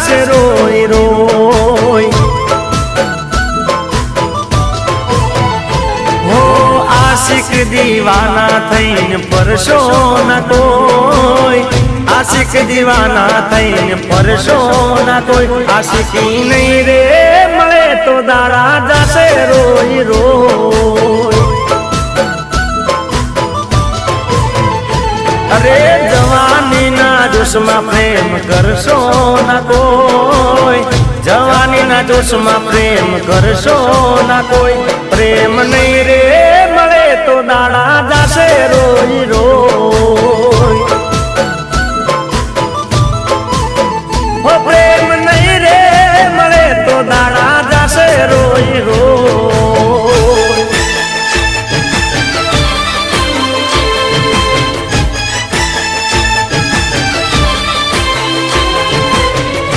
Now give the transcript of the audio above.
જાશે રોઈ રોઈ હો આશિક દીવાના થઈને પરશો ના કોઈ આશિક દીવાના થઈને પરશો ના કોઈ આશિકી નહીં રે મળે તો દાડા જાશે રોઈ રોઈ અરે જવાની ના જોશમાં પ્રેમ કરશો ના કોઈ જવાની ના જોશમાં પ્રેમ કરશો ના કોઈ પ્રેમ નહીં રે મળે તો દાડા જાશે રોઈ રોઈ